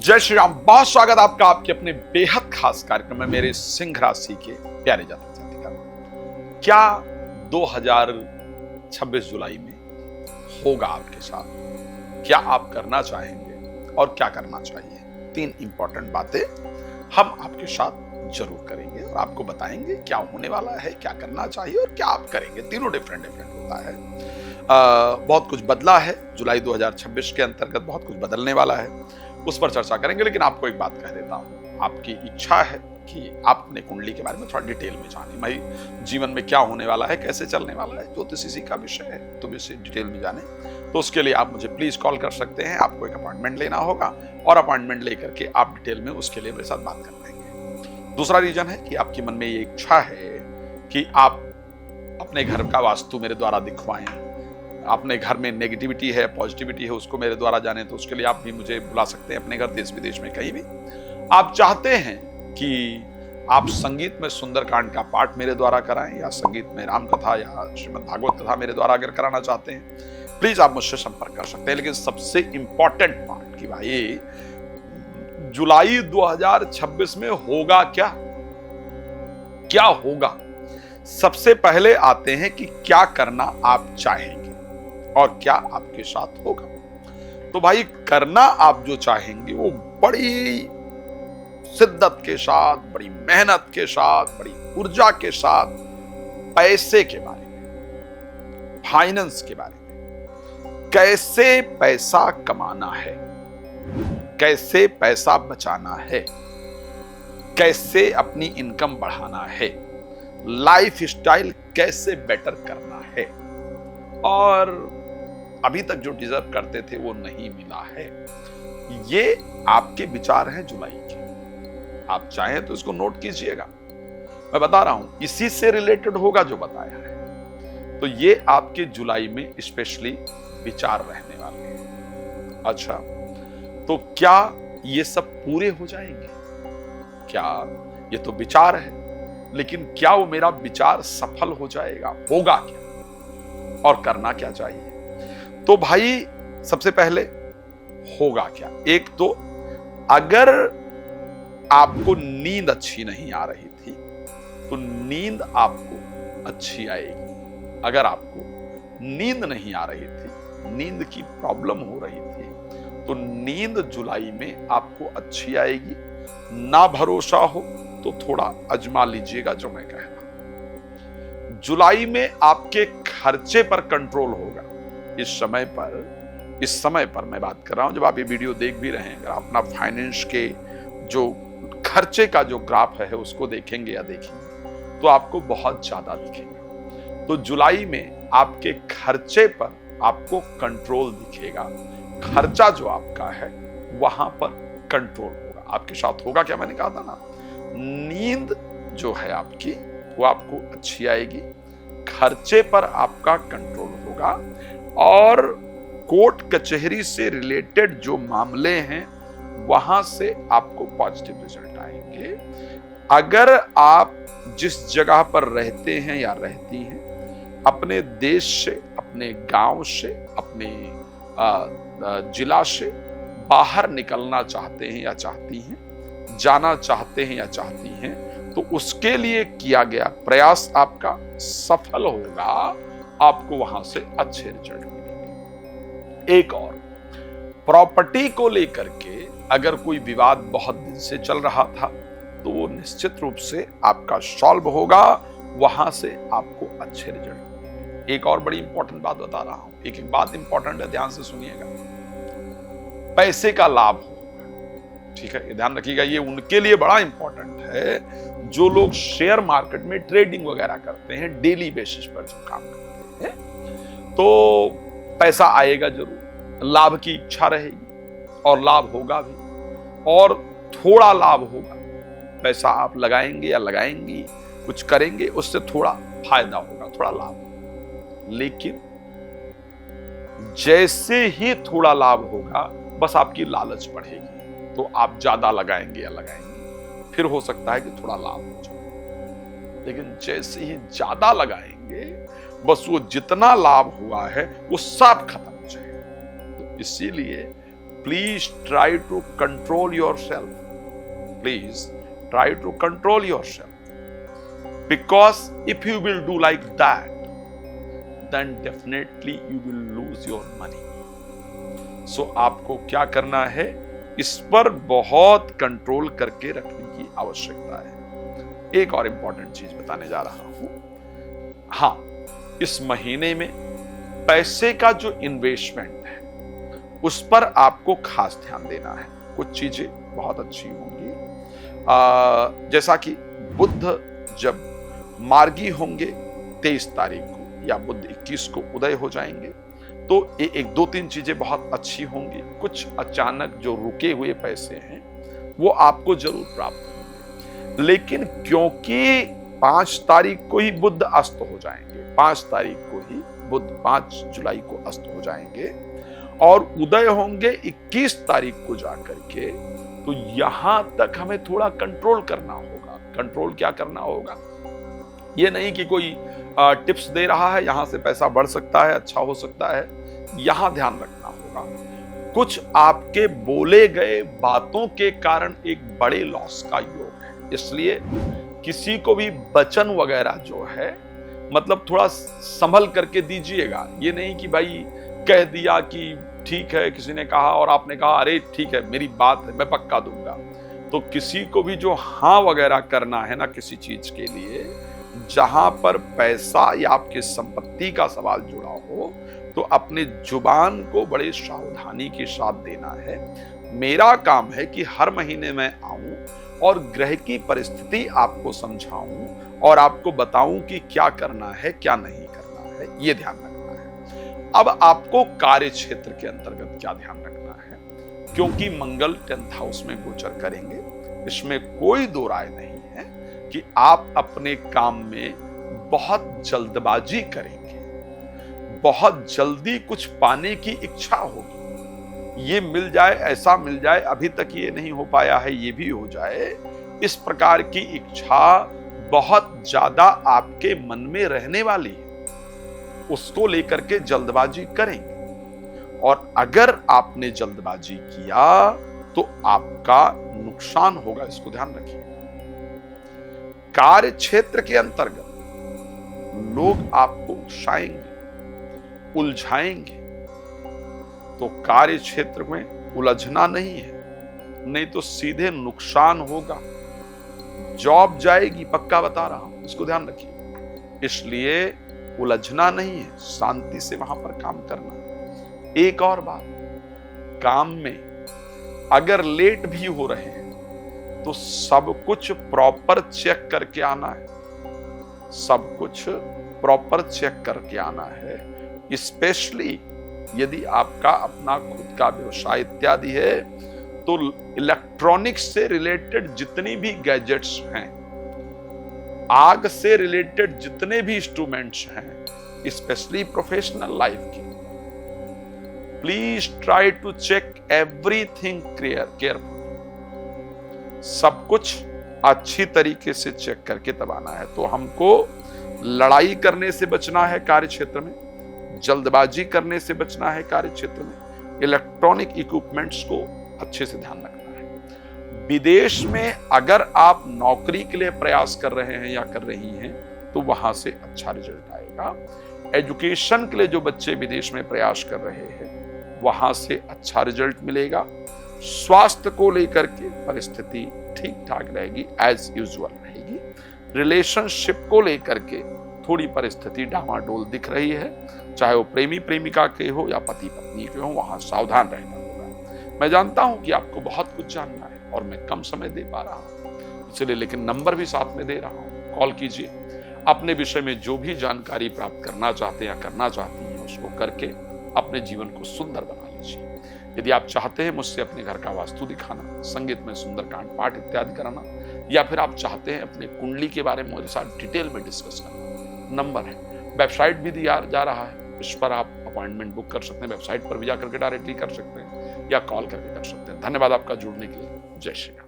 जय श्री राम। बहुत स्वागत आपका आपके अपने बेहद खास कार्यक्रम में मेरे सिंह राशि के प्यारे जातक जातिका। क्या 2026 जुलाई में होगा आपके साथ? क्या आप करना चाहेंगे और क्या करना चाहिए? 3 इंपॉर्टेंट बातें हम आपके साथ जरूर करेंगे और आपको बताएंगे क्या होने वाला है, क्या करना चाहिए और क्या आप करेंगे। तीनों डिफरेंट होता है। बहुत कुछ बदला है। जुलाई 2026 के अंतर्गत बहुत कुछ बदलने वाला है, उस पर चर्चा करेंगे। लेकिन आपको एक बात कह देता हूं, आपकी इच्छा है कि आप अपने कुंडली के बारे में थोड़ा डिटेल में जाने, भाई जीवन में क्या होने वाला है, कैसे चलने वाला है, ज्योतिष इसी का विषय है, तो इसे डिटेल में जाने। तो उसके लिए आप मुझे प्लीज कॉल कर सकते हैं। आपको एक अपॉइंटमेंट लेना होगा और अपॉइंटमेंट लेकर के आप डिटेल में उसके लिए मेरे साथ बात कर पाएंगे। दूसरा रीजन है कि आपके मन में ये इच्छा है कि आप अपने घर का वास्तु मेरे द्वारा दिखवाएं, अपने घर में नेगेटिविटी है, पॉजिटिविटी है, उसको मेरे द्वारा जाने। तो उसके लिए आप भी मुझे बुला सकते हैं अपने घर, देश विदेश में कहीं भी। आप चाहते हैं कि आप संगीत में सुंदरकांड का पाठ मेरे द्वारा कराएं या संगीत में राम कथा या श्रीमद् भागवत कथा मेरे द्वारा अगर कराना चाहते हैं, प्लीज आप मुझसे संपर्क कर सकते हैं। लेकिन सबसे इंपॉर्टेंट पार्ट कि भाई जुलाई 2026 में होगा क्या होगा। सबसे पहले आते हैं कि क्या करना आप चाहेंगे और क्या आपके साथ होगा। तो भाई करना आप जो चाहेंगे वो बड़ी शिद्दत के साथ, बड़ी मेहनत के साथ, बड़ी ऊर्जा के साथ पैसे के बारे में, फाइनेंस के बारे में, कैसे पैसा कमाना है, कैसे पैसा बचाना है, कैसे अपनी इनकम बढ़ाना है, लाइफ स्टाइल कैसे बेटर करना है, और अभी तक जो डिजर्व करते थे वो नहीं मिला है। ये आपके विचार हैं जुलाई के। आप चाहें तो इसको नोट कीजिएगा। मैं बता रहा हूं, इसी से रिलेटेड होगा जो बताया है। तो ये आपके जुलाई में स्पेशली विचार रहने वाले हैं। अच्छा, तो क्या ये सब पूरे हो जाएंगे? क्या ये तो विचार है, लेकिन क्या वो मेरा विचार सफल हो जाएगा? होगा क्या और करना क्या चाहिए? तो भाई सबसे पहले होगा क्या। एक तो अगर आपको नींद अच्छी नहीं आ रही थी तो नींद आपको अच्छी आएगी। अगर आपको नींद नहीं आ रही थी, नींद की प्रॉब्लम हो रही थी, तो नींद जुलाई में आपको अच्छी आएगी। ना भरोसा हो तो थोड़ा अजमा लीजिएगा जो मैं कह रहा हूं। जुलाई में आपके खर्चे पर कंट्रोल होगा। इस समय पर मैं बात कर रहा हूं, जब आप ये वीडियो देख भी रहे हैं, अगर आप अपना फाइनेंस के जो खर्चे का जो ग्राफ है उसको देखेंगे या देखेंगे तो आपको बहुत ज्यादा दिखेगा। तो जुलाई में आपके खर्चे पर आपको कंट्रोल दिखेगा। खर्चा जो आपका है वहां पर कंट्रोल होगा। आपके साथ होगा क्या, मैंने कहा था ना, नींद जो है आपकी वो आपको अच्छी आएगी, खर्चे पर आपका कंट्रोल होगा, और कोर्ट कचहरी से रिलेटेड जो मामले हैं वहां से आपको पॉजिटिव रिजल्ट आएंगे। अगर आप जिस जगह पर रहते हैं या रहती हैं, अपने देश से, अपने गांव से, अपने जिला से बाहर निकलना चाहते हैं या चाहती हैं, जाना चाहते हैं या चाहती हैं, तो उसके लिए किया गया प्रयास आपका सफल होगा। आपको वहां से अच्छे रिजल्ट मिलेंगे। एक और, प्रॉपर्टी को लेकर के अगर कोई विवाद बहुत दिन से चल रहा था तो वो निश्चित रूप से आपका सॉल्व होगा। वहां से आपको अच्छे रिजल्ट मिलेंगे। एक और बड़ी इंपॉर्टेंट बात बता रहा हूं, एक बात इंपॉर्टेंट है, ध्यान से सुनिएगा। पैसे का लाभ होगा, ठीक है, ये ध्यान रखिएगा। ये उनके लिए बड़ा इंपॉर्टेंट है जो लोग शेयर मार्केट में ट्रेडिंग वगैरह करते हैं, डेली बेसिस पर जो काम करते हैं। तो पैसा आएगा जरूर, लाभ की इच्छा रहेगी और लाभ होगा भी, और थोड़ा लाभ होगा। पैसा आप लगाएंगे या लगाएंगी, कुछ करेंगे, उससे थोड़ा फायदा होगा, थोड़ा लाभ। लेकिन जैसे ही थोड़ा लाभ होगा, बस आपकी लालच बढ़ेगी, तो आप ज्यादा लगाएंगे या लगाएंगे, फिर हो सकता है कि थोड़ा लाभ हो जाए। लेकिन जैसे ही ज्यादा लगाएंगे, बस वो जितना लाभ हुआ है वो सब खत्म हो जाएगा। तो इसीलिए Please try to control yourself. Please try to control yourself. Because if you will do like that, then definitely you will lose your money. So आपको क्या करना है, इस पर बहुत कंट्रोल करके रखने की आवश्यकता है। एक और इंपॉर्टेंट चीज बताने जा रहा हूं। हाँ, इस महीने में पैसे का जो इन्वेस्टमेंट है उस पर आपको खास ध्यान देना है। कुछ चीजें बहुत अच्छी होंगी, जैसा कि बुध जब मार्गी होंगे 23 तारीख को या बुध 21 को उदय हो जाएंगे, तो एक दो तीन चीजें बहुत अच्छी होंगी। कुछ अचानक जो रुके हुए पैसे हैं वो आपको जरूर प्राप्त होंगे, लेकिन क्योंकि 5 तारीख को ही बुध अस्त हो जाएंगे, 5 तारीख को ही बुध 5 जुलाई को अस्त हो जाएंगे और उदय होंगे 21 तारीख को जाकर के, तो यहां तक हमें थोड़ा कंट्रोल करना होगा। कंट्रोल क्या करना होगा, ये नहीं कि कोई टिप्स दे रहा है यहां से पैसा बढ़ सकता है, अच्छा हो सकता है, यहां ध्यान रखना होगा। कुछ आपके बोले गए बातों के कारण एक बड़े लॉस का योग है, इसलिए किसी को भी वचन वगैरह जो है मतलब थोड़ा संभल करके दीजिएगा। ये नहीं कि भाई कह दिया कि ठीक है, किसी ने कहा और आपने कहा अरे ठीक है मेरी बात है मैं पक्का दूंगा। तो किसी को भी जो हाँ वगैरह करना है ना किसी चीज के लिए, जहां पर पैसा या आपकी संपत्ति का सवाल जुड़ा हो, तो अपने जुबान को बड़े सावधानी के साथ देना है। मेरा काम है कि हर महीने मैं आऊं और ग्रह की परिस्थिति आपको समझाऊं और आपको बताऊं कि क्या करना है क्या नहीं करना है, ये ध्यान रखना है। अब आपको कार्य क्षेत्र के अंतर्गत क्या ध्यान रखना है, क्योंकि मंगल 10th हाउस में गोचर करेंगे, इसमें कोई दो राय नहीं है कि आप अपने काम में बहुत जल्दबाजी करेंगे, बहुत जल्दी कुछ पाने की इच्छा होगी। ये मिल जाए, ऐसा मिल जाए, अभी तक ये नहीं हो पाया है, ये भी हो जाए, इस प्रकार की इच्छा बहुत ज्यादा आपके मन में रहने वाली है। उसको लेकर के जल्दबाजी करेंगे और अगर आपने जल्दबाजी किया तो आपका नुकसान होगा, इसको ध्यान रखिए। कार्य क्षेत्र के अंतर्गत लोग आपको उकसाएंगे, उलझाएंगे, तो कार्य क्षेत्र में उलझना नहीं है, नहीं तो सीधे नुकसान होगा। जॉब जाएगी, पक्का बता रहा हूं, इसको ध्यान रखिए। इसलिए उलझना नहीं है, शांति से वहां पर काम करना है। एक और बात, काम में अगर लेट भी हो रहे हैं तो सब कुछ प्रॉपर चेक करके आना है, सब कुछ प्रॉपर चेक करके आना है। स्पेशली यदि आपका अपना खुद का व्यवसाय इत्यादि है, तो इलेक्ट्रॉनिक्स से रिलेटेड जितनी भी गैजेट्स हैं, आग से रिलेटेड जितने भी इंस्ट्रूमेंट्स हैं, स्पेशली प्रोफेशनल लाइफ के, please try to check everything careful. सब कुछ अच्छी तरीके से चेक करके तब आना है। तो हमको लड़ाई करने से बचना है कार्य क्षेत्र में, जल्दबाजी करने से बचना है कार्य क्षेत्र में, इलेक्ट्रॉनिक इक्विपमेंट्स को अच्छे से ध्यान रखना है। विदेश में अगर आप नौकरी के लिए प्रयास कर रहे हैं या कर रही हैं तो वहां से अच्छा रिजल्ट आएगा। एजुकेशन के लिए जो बच्चे विदेश में प्रयास कर रहे हैं वहां से अच्छा रिजल्ट मिलेगा। स्वास्थ्य को लेकर के परिस्थिति ठीक ठाक रहेगी, एज यूजुअल रहेगी। रिलेशनशिप को लेकर के थोड़ी परिस्थिति डामाडोल दिख रही है, चाहे वो प्रेमी प्रेमिका के हो या पति पत्नी के हो, वहां सावधान रहना होगा। मैं जानता हूं कि आपको बहुत कुछ जानना है और मैं कम समय दे पा रहा हूं, इसलिए लेकिन नंबर भी साथ में दे रहा हूं, कॉल कीजिए। अपने विषय में जो भी जानकारी प्राप्त करना चाहते हैं या करना चाहती हैं उसको करके अपने जीवन को सुंदर बना लीजिए। यदि आप चाहते हैं मुझसे अपने घर का वास्तु दिखाना, संगीत में सुंदरकांड पाठ इत्यादि कराना, या फिर आप चाहते हैं अपने कुंडली के बारे में मेरे साथ डिटेल में डिस्कस करना, नंबर है, वेबसाइट भी दिया जा रहा है, इस पर आप अपॉइंटमेंट बुक कर सकते हैं, वेबसाइट पर भी जाकर के डायरेक्टली कर सकते हैं या कॉल करके कर सकते हैं। धन्यवाद आपका जुड़ने के लिए। जय श्री राम।